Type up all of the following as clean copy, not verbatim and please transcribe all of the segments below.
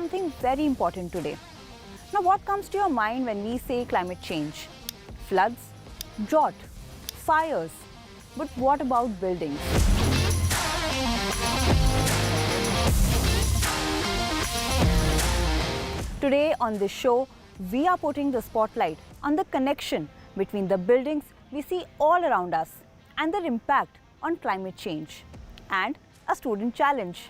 something very important today. Now, what comes to your mind when we say climate change? Floods, drought, fires. But what about buildings? Today on this show, we are putting the spotlight on the connection between the buildings we see all around us and their impact on climate change, and a student challenge.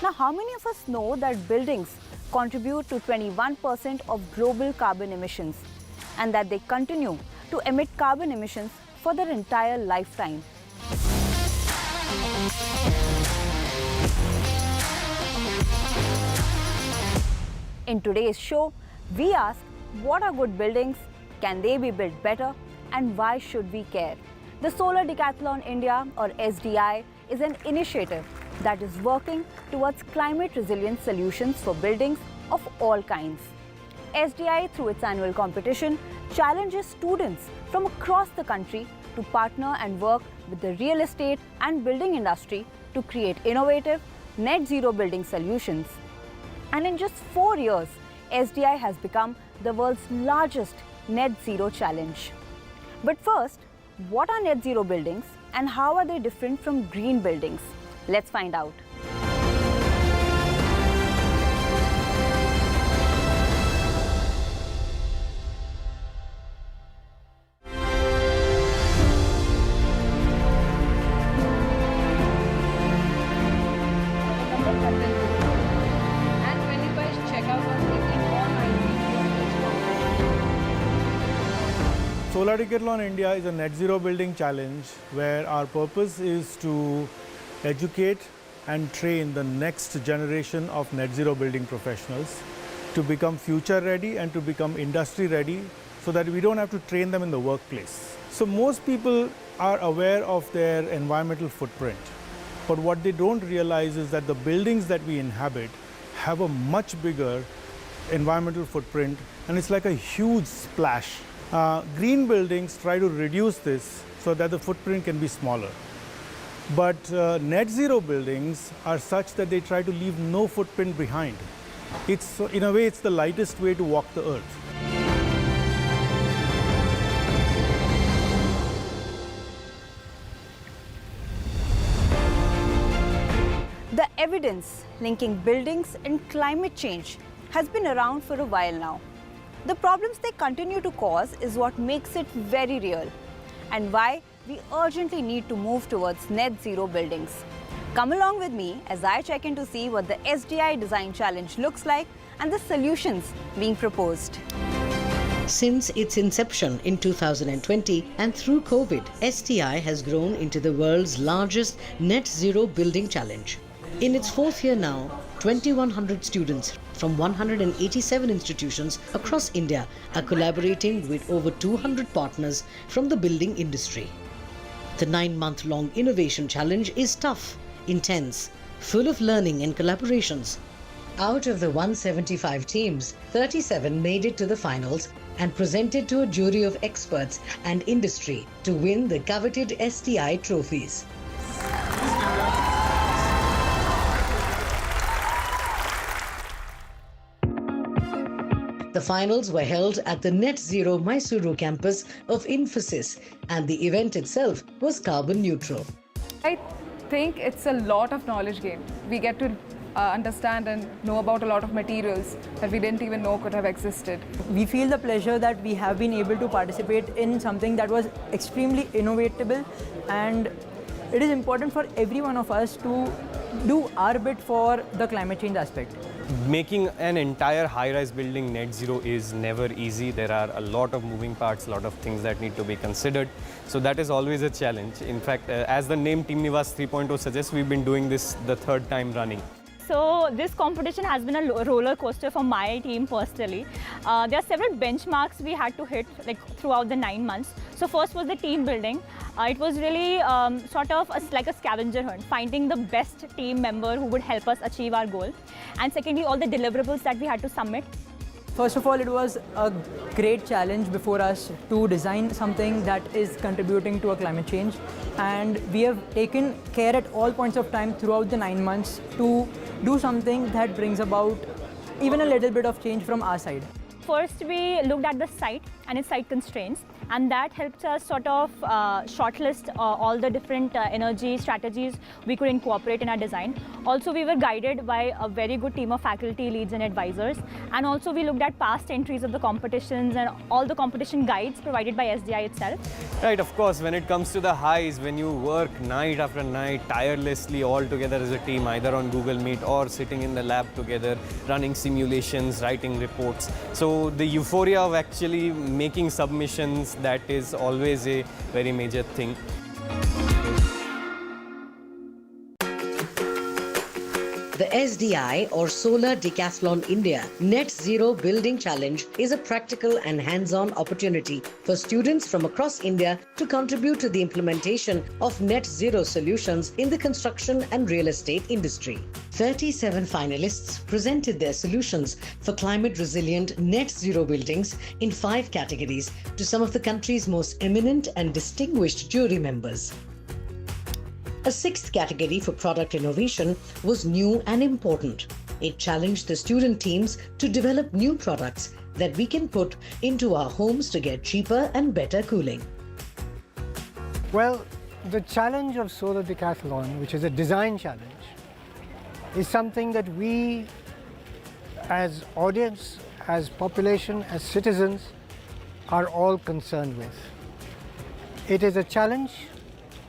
Now, how many of us know that buildings contribute to 21% of global carbon emissions and that they continue to emit carbon emissions for their entire lifetime? In today's show, we ask, what are good buildings? Can they be built better? And why should we care? The Solar Decathlon India, or SDI, is an initiative that is working towards climate resilient solutions for buildings of all kinds. SDI, through its annual competition, challenges students from across the country to partner and work with the real estate and building industry to create innovative net zero building solutions. And in just 4 years, SDI has become the world's largest net zero challenge. But first, what are net zero buildings and how are they different from green buildings? Let's find out. Solar Decathlon India is a net zero building challenge where our purpose is to educate and train the next generation of net zero building professionals to become future ready and to become industry ready so that we don't have to train them in the workplace. So most people are aware of their environmental footprint, but what they don't realize is that the buildings that we inhabit have a much bigger environmental footprint, and it's like a huge splash. Green buildings try to reduce this so that the footprint can be smaller. But net zero buildings are such that they try to leave no footprint behind. It's, in a way, it's the lightest way to walk the earth. The evidence linking buildings and climate change has been around for a while now. The problems they continue to cause is what makes it very real, and why we urgently need to move towards net zero buildings. Come along with me as I check in to see what the SDI Design Challenge looks like and the solutions being proposed. Since its inception in 2020 and through COVID, SDI has grown into the world's largest net zero building challenge. In its 4th year now, 2,100 students from 187 institutions across India are collaborating with over 200 partners from the building industry. The 9-month-long innovation challenge is tough, intense, full of learning and collaborations. Out of the 175 teams, 37 made it to the finals and presented to a jury of experts and industry to win the coveted SDI trophies. The finals were held at the Net Zero Mysuru campus of Infosys, and the event itself was carbon neutral. I think it's a lot of knowledge gain. We get to understand and know about a lot of materials that we didn't even know could have existed. We feel the pleasure that we have been able to participate in something that was extremely innovatable, and it is important for every one of us to do our bit for the climate change aspect. Making an entire high-rise building net zero is never easy. There are a lot of moving parts, a lot of things that need to be considered. So that is always a challenge. In fact, as the name Team Nivas 3.0 suggests, we've been doing this the 3rd time running. So this competition has been a roller coaster for my team personally. There are several benchmarks we had to hit throughout the 9 months. So first was the team building. It was really sort of like a scavenger hunt, finding the best team member who would help us achieve our goal. And secondly, all the deliverables that we had to submit. First of all, it was a great challenge before us to design something that is contributing to a climate change. And we have taken care at all points of time throughout the 9 months to do something that brings about even a little bit of change from our side. First, we looked at the site and its site constraints, and that helped us sort of shortlist all the different energy strategies we could incorporate in our design. Also, we were guided by a very good team of faculty, leads and advisors, and also we looked at past entries of the competitions and all the competition guides provided by SDI itself. Right, of course, when it comes to the highs, when you work night after night tirelessly all together as a team, either on Google Meet or sitting in the lab together, running simulations, writing reports. So the euphoria of actually making submissions, that is always a very major thing. The SDI or Solar Decathlon India Net Zero Building Challenge is a practical and hands-on opportunity for students from across India to contribute to the implementation of net zero solutions in the construction and real estate industry. 37 finalists presented their solutions for climate resilient net zero buildings in 5 categories to some of the country's most eminent and distinguished jury members. A 6th category for product innovation was new and important. It challenged the student teams to develop new products that we can put into our homes to get cheaper and better cooling. Well, the challenge of Solar Decathlon, which is a design challenge, is something that we as audience, as population, as citizens are all concerned with. It is a challenge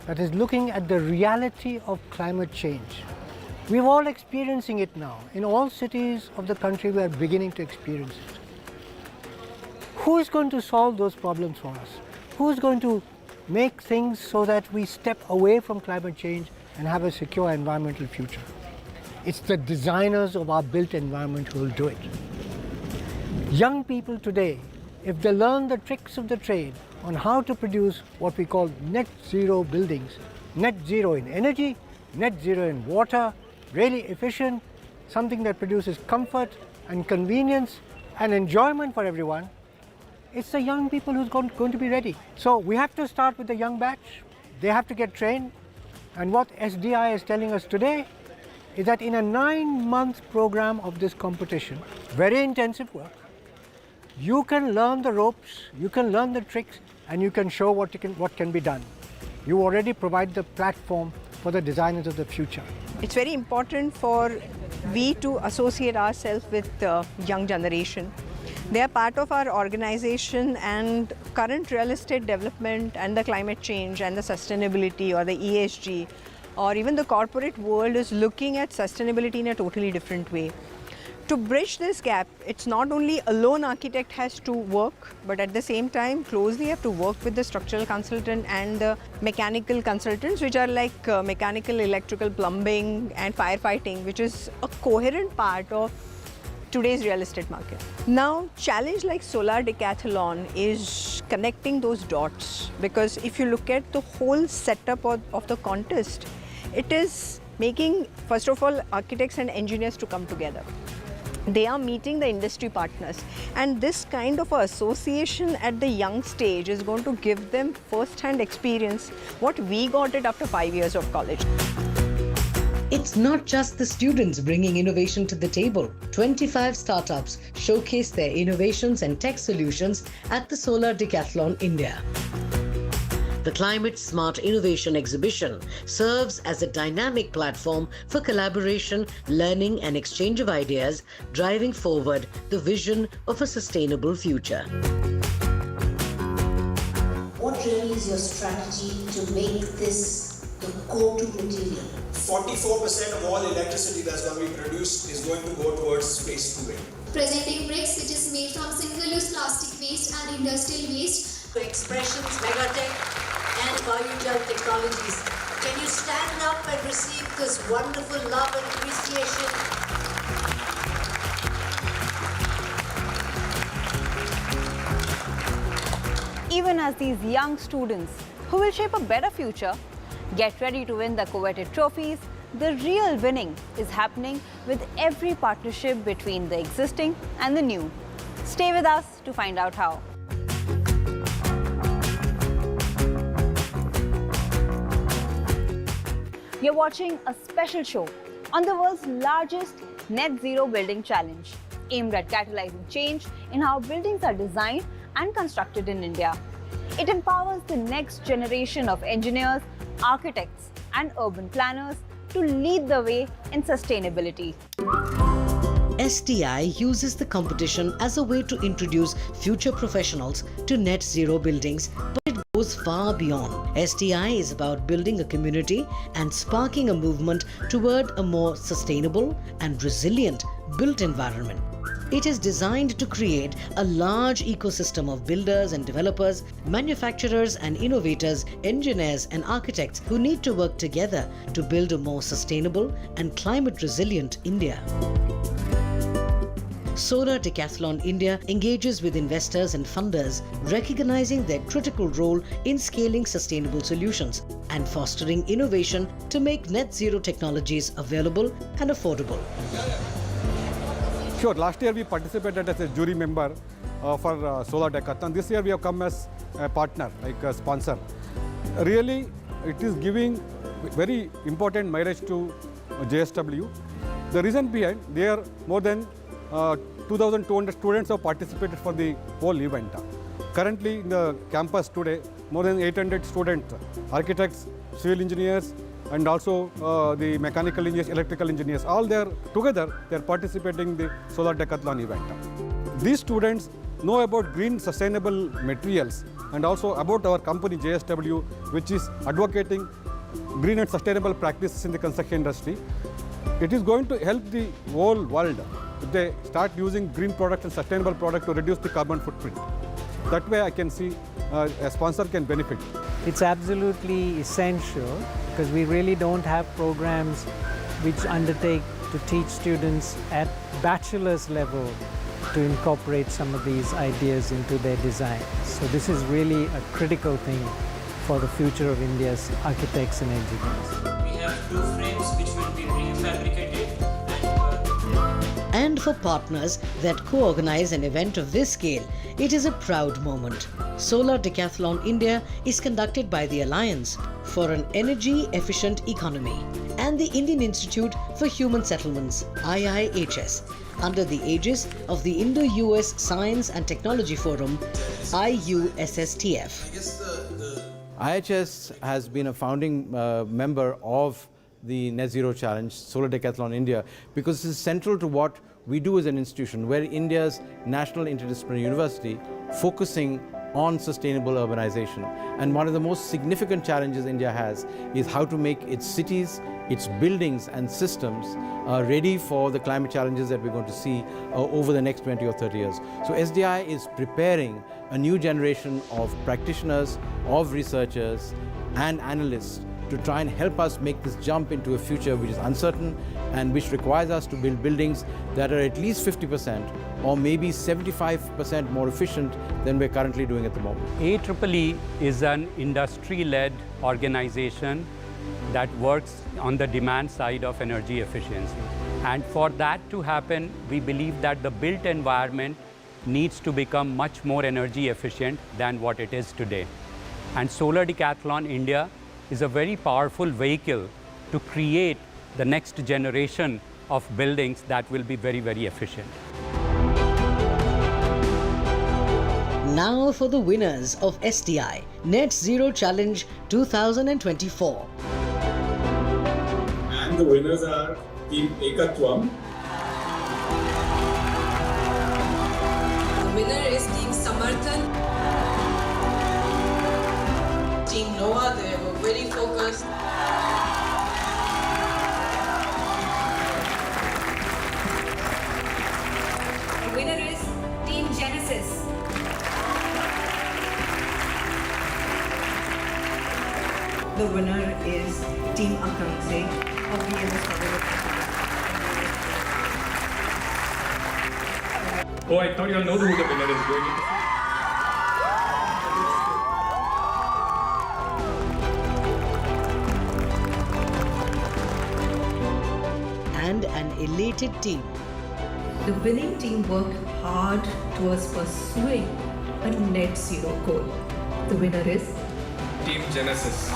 that is looking at the reality of climate change. We're all experiencing it now. In all cities of the country, we are beginning to experience it. Who is going to solve those problems for us? Who is going to make things so that we step away from climate change and have a secure environmental future? It's the designers of our built environment who will do it. Young people today, if they learn the tricks of the trade on how to produce what we call net zero buildings, net zero in energy, net zero in water, really efficient, something that produces comfort and convenience and enjoyment for everyone, it's the young people who's going to be ready. So we have to start with the young batch. They have to get trained. And what SDI is telling us today is that in a 9-month program of this competition, very intensive work, you can learn the ropes, you can learn the tricks, and you can show what can be done. You already provide the platform for the designers of the future. It's very important for we to associate ourselves with the young generation. They are part of our organization, and current real estate development and the climate change and the sustainability or the ESG or even the corporate world is looking at sustainability in a totally different way. To bridge this gap, it's not only a lone architect has to work, but at the same time closely have to work with the structural consultant and the mechanical consultants, which are like mechanical, electrical, plumbing and firefighting, which is a coherent part of today's real estate market. Now, challenge like Solar Decathlon is connecting those dots, because if you look at the whole setup of the contest, it is making, first of all, architects and engineers to come together. They are meeting the industry partners, and this kind of association at the young stage is going to give them first-hand experience what we got it after 5 years of college. It's not just the students bringing innovation to the table. 25 startups showcase their innovations and tech solutions at the Solar Decathlon India. The Climate Smart Innovation Exhibition serves as a dynamic platform for collaboration, learning and exchange of ideas, driving forward the vision of a sustainable future. What really is your strategy to make this the go-to material? 44% of all electricity that's going to be produced is going to go towards space cooling. Presenting bricks, which is made from single-use plastic waste and industrial waste. Expressions, Megatech and Biogel Technologies. Can you stand up and receive this wonderful love and appreciation? Even as these young students who will shape a better future. Get ready to win the coveted trophies. The real winning is happening with every partnership between the existing and the new. Stay with us to find out how. You're watching a special show on the world's largest net zero building challenge, aimed at catalyzing change in how buildings are designed and constructed in India. It empowers the next generation of engineers, architects, and urban planners to lead the way in sustainability. SDI uses the competition as a way to introduce future professionals to net zero buildings, but it goes far beyond. SDI is about building a community and sparking a movement toward a more sustainable and resilient built environment. It is designed to create a large ecosystem of builders and developers, manufacturers and innovators, engineers and architects who need to work together to build a more sustainable and climate resilient India. Solar Decathlon India engages with investors and funders, recognizing their critical role in scaling sustainable solutions and fostering innovation to make net zero technologies available and affordable. Sure, last year we participated as a jury member for Solar Decathlon. This year we have come as a partner, like a sponsor. Really, it is giving very important mileage to JSW. The reason behind, there more than 2,200 students have participated for the whole event. Currently in the campus today, more than 800 students, architects, civil engineers, and also the mechanical engineers, electrical engineers, all they are together, they are participating in the Solar Decathlon event. These students know about green sustainable materials and also about our company JSW, which is advocating green and sustainable practices in the construction industry. It is going to help the whole world if they start using green products and sustainable products to reduce the carbon footprint. That way I can see a sponsor can benefit. It's absolutely essential because we really don't have programs which undertake to teach students at bachelor's level to incorporate some of these ideas into their design. So this is really a critical thing for the future of India's architects and engineers. We have two frames which will be prefabricated. And for partners that co-organize an event of this scale, it is a proud moment. Solar Decathlon India is conducted by the Alliance for an Energy Efficient Economy and the Indian Institute for Human Settlements, IIHS, under the aegis of the Indo-US Science and Technology Forum, IUSSTF. IHS has been a founding member of the Net Zero Challenge, Solar Decathlon India, because this is central to what we do as an institution. We're India's national interdisciplinary university focusing on sustainable urbanization. And one of the most significant challenges India has is how to make its cities, its buildings and systems ready for the climate challenges that we're going to see over the next 20 or 30 years. So SDI is preparing a new generation of practitioners, of researchers and analysts to try and help us make this jump into a future which is uncertain and which requires us to build buildings that are at least 50% or maybe 75% more efficient than we're currently doing at the moment. AEEE is an industry-led organization that works on the demand side of energy efficiency. And for that to happen, we believe that the built environment needs to become much more energy efficient than what it is today. And Solar Decathlon India is a very powerful vehicle to create the next generation of buildings that will be very, very efficient. Now for the winners of SDI Net Zero Challenge 2024. And the winners are Team Ekatwam. The winner is Team Samarthan. Team Noah, they were very focused. The winner is Team Genesis. The winner is Team Akanse of VMS. Oh, I thought you all know who the winner is going to. elated team. The winning team worked hard towards pursuing a net zero goal. The winner is Team Genesis.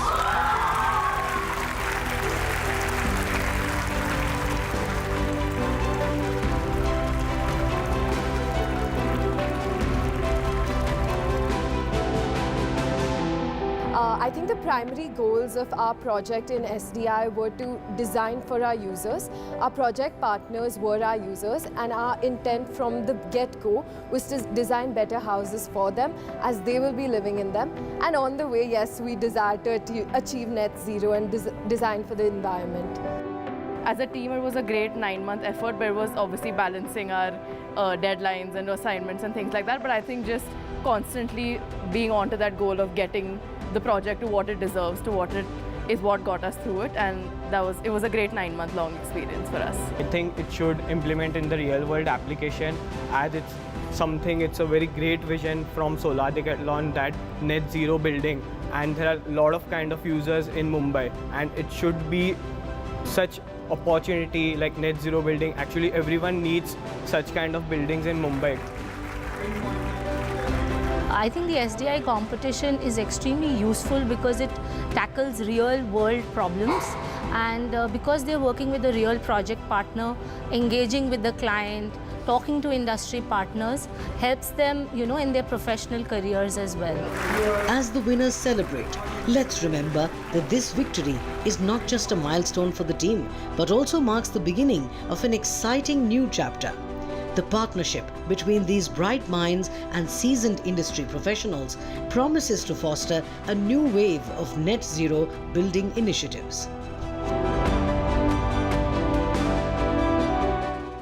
I think the primary goals of our project in SDI were to design for our users. Our project partners were our users, and our intent from the get-go was to design better houses for them as they will be living in them. And on the way, yes, we desire to achieve net zero and design for the environment. As a team, it was a great 9-month effort, but it was obviously balancing our deadlines and assignments and things like that. But I think just constantly being onto that goal of getting the project to what it deserves, to what it is, what got us through it, and it was a great 9-month long experience for us. I think it should implement in the real world application, as it's a very great vision from Solar Decathlon, that net zero building, and there are a lot of kind of users in Mumbai, and it should be such opportunity like net zero building. Actually everyone needs such kind of buildings in Mumbai. I think the SDI competition is extremely useful because it tackles real world problems, and because they're working with a real project partner, engaging with the client, talking to industry partners, helps them, in their professional careers as well. As the winners celebrate, let's remember that this victory is not just a milestone for the team, but also marks the beginning of an exciting new chapter. The partnership between these bright minds and seasoned industry professionals promises to foster a new wave of net zero building initiatives.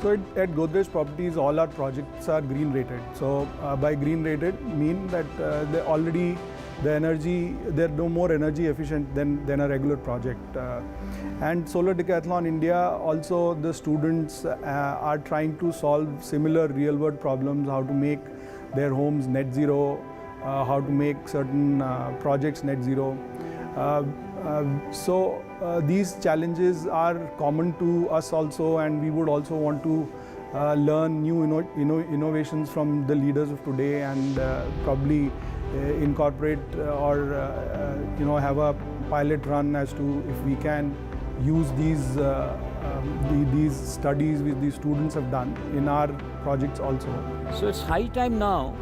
So at Godrej Properties, all our projects are green rated. So by green rated mean that they're no more energy efficient than a regular project. And Solar Decathlon India, also the students are trying to solve similar real world problems, how to make their homes net zero, how to make certain projects net zero. So these challenges are common to us also, and we would also want to learn new innovations from the leaders of today, and probably incorporate or have a pilot run as to if we can use these studies which these students have done in our projects also. So it's high time now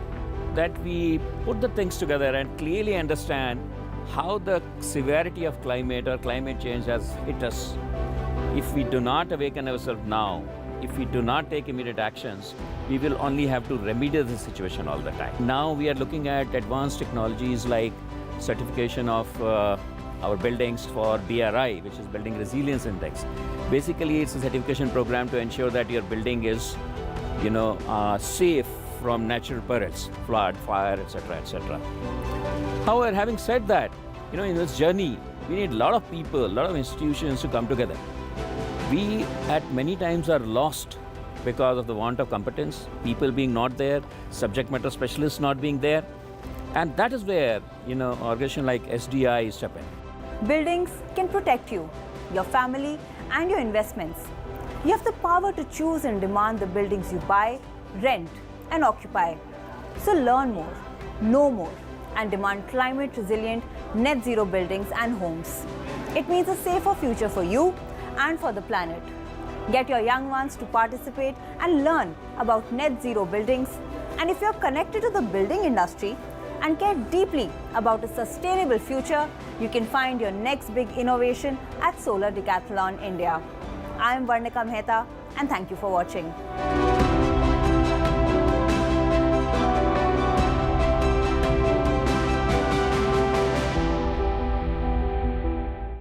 that we put the things together and clearly understand how the severity of climate or climate change has hit us. If we do not awaken ourselves now, if we do not take immediate actions, we will only have to remedy the situation all the time. Now we are looking at advanced technologies like certification of our buildings for BRI, which is Building Resilience Index. Basically, it's a certification program to ensure that your building is, safe from natural perils, flood, fire, etc., etc. However, having said that, in this journey, we need a lot of people, a lot of institutions to come together. We at many times are lost because of the want of competence, people being not there, subject matter specialists not being there. And that is where, organization like SDI step in. Buildings can protect you, your family, and your investments. You have the power to choose and demand the buildings you buy, rent, and occupy. So learn more, know more, and demand climate resilient, net zero buildings and homes. It means a safer future for you and for the planet. Get your young ones to participate and learn about net zero buildings. And if you're connected to the building industry and care deeply about a sustainable future, you can find your next big innovation at Solar Decathlon India. I am Varnika Mehta, and thank you for watching.